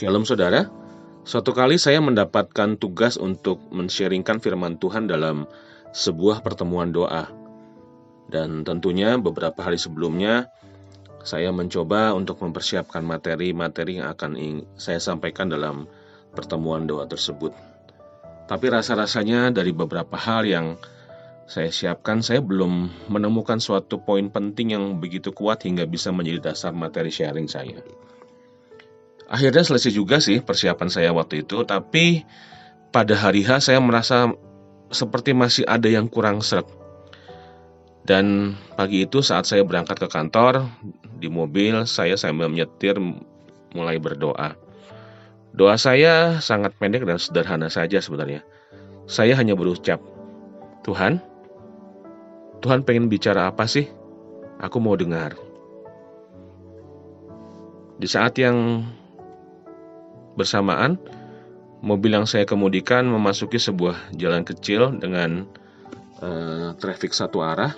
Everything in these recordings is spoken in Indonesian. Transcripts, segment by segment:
Shalom saudara, suatu kali saya mendapatkan tugas untuk men-sharingkan firman Tuhan dalam sebuah pertemuan doa. Dan tentunya beberapa hari sebelumnya saya mencoba untuk mempersiapkan materi-materi yang akan saya sampaikan dalam pertemuan doa tersebut. Tapi rasa-rasanya dari beberapa hal yang saya siapkan, saya belum menemukan suatu poin penting yang begitu kuat hingga bisa menjadi dasar materi sharing saya. Akhirnya selesai juga sih persiapan saya waktu itu, tapi pada hari H saya merasa seperti masih ada yang kurang seret. Dan pagi itu saat saya berangkat ke kantor, di mobil saya sambil menyetir mulai berdoa. Doa saya sangat pendek dan sederhana saja sebenarnya. Saya hanya berucap, Tuhan pengen bicara apa sih? Aku mau dengar. Di saat yang bersamaan, mobil yang saya kemudikan memasuki sebuah jalan kecil dengan trafik satu arah,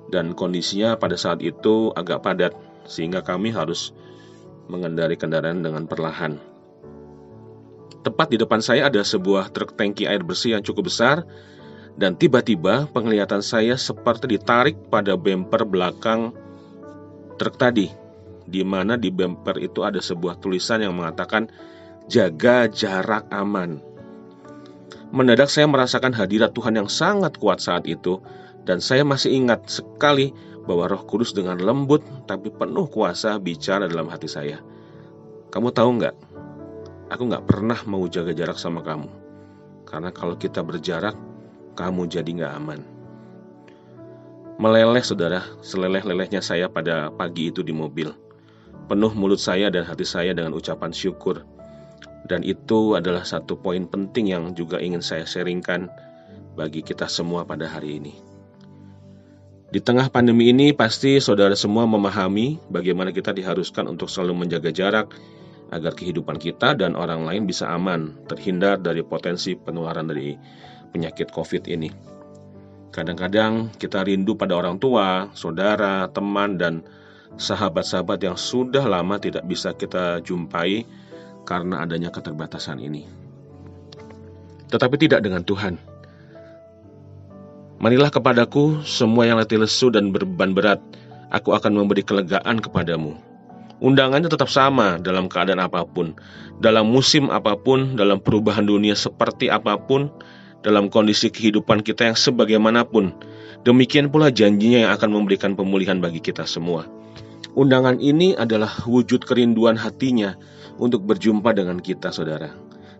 dan kondisinya pada saat itu agak padat sehingga kami harus mengendarai kendaraan dengan perlahan. Tepat di depan saya ada sebuah truk tangki air bersih yang cukup besar, dan tiba-tiba penglihatan saya seperti ditarik pada bemper belakang truk tadi, di mana di bemper itu ada sebuah tulisan yang mengatakan jaga jarak aman. Mendadak saya merasakan hadirat Tuhan yang sangat kuat saat itu, dan saya masih ingat sekali bahwa Roh Kudus dengan lembut tapi penuh kuasa bicara dalam hati saya. Kamu tahu nggak? Aku nggak pernah mau jaga jarak sama kamu, karena kalau kita berjarak, kamu jadi nggak aman. Meleleh saudara, seleleh-lelehnya saya pada pagi itu di mobil. Penuh mulut saya dan hati saya dengan ucapan syukur. Dan itu adalah satu poin penting yang juga ingin saya sharingkan bagi kita semua pada hari ini. Di tengah pandemi ini pasti saudara semua memahami bagaimana kita diharuskan untuk selalu menjaga jarak agar kehidupan kita dan orang lain bisa aman, terhindar dari potensi penularan dari penyakit COVID ini. Kadang-kadang kita rindu pada orang tua, saudara, teman, dan sahabat-sahabat yang sudah lama tidak bisa kita jumpai karena adanya keterbatasan ini. Tetapi tidak dengan Tuhan. Marilah kepadaku semua yang letih lesu dan beban berat, aku akan memberi kelegaan kepadamu. Undangannya tetap sama dalam keadaan apapun, dalam musim apapun, dalam perubahan dunia seperti apapun, dalam kondisi kehidupan kita yang sebagaimanapun. Demikian pula janjinya yang akan memberikan pemulihan bagi kita semua. Undangan ini adalah wujud kerinduan hatinya untuk berjumpa dengan kita, saudara.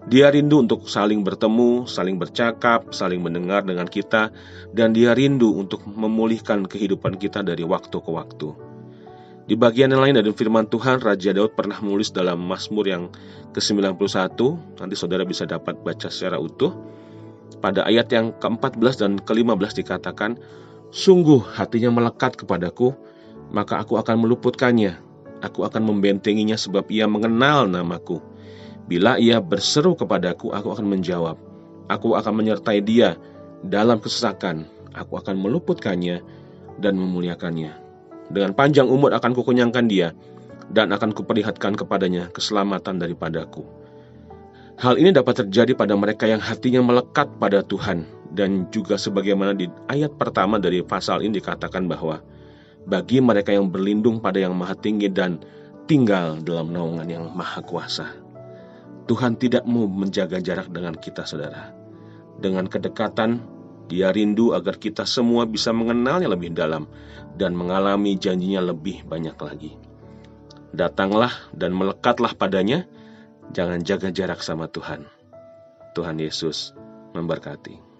Dia rindu untuk saling bertemu, saling bercakap, saling mendengar dengan kita, dan dia rindu untuk memulihkan kehidupan kita dari waktu ke waktu. Di bagian yang lain dari firman Tuhan, Raja Daud pernah menulis dalam Mazmur yang ke-91, nanti saudara bisa dapat baca secara utuh. Pada ayat yang ke-14 dan ke-15 dikatakan, sungguh hatinya melekat kepadaku, maka aku akan meluputkannya. Aku akan membentenginya sebab ia mengenal namaku. Bila ia berseru kepadaku, aku akan menjawab. Aku akan menyertai dia dalam kesesakan. Aku akan meluputkannya dan memuliakannya. Dengan panjang umur akan kukenyangkan dia, dan akan kuperlihatkan kepadanya keselamatan daripadaku. Hal ini dapat terjadi pada mereka yang hatinya melekat pada Tuhan. Dan juga sebagaimana di ayat pertama dari pasal ini dikatakan bahwa bagi mereka yang berlindung pada yang maha tinggi dan tinggal dalam naungan yang maha kuasa. Tuhan tidak mau menjaga jarak dengan kita, saudara. Dengan kedekatan, dia rindu agar kita semua bisa mengenalnya lebih dalam dan mengalami janjinya lebih banyak lagi. Datanglah dan melekatlah padanya, jangan jaga jarak sama Tuhan. Tuhan Yesus memberkati.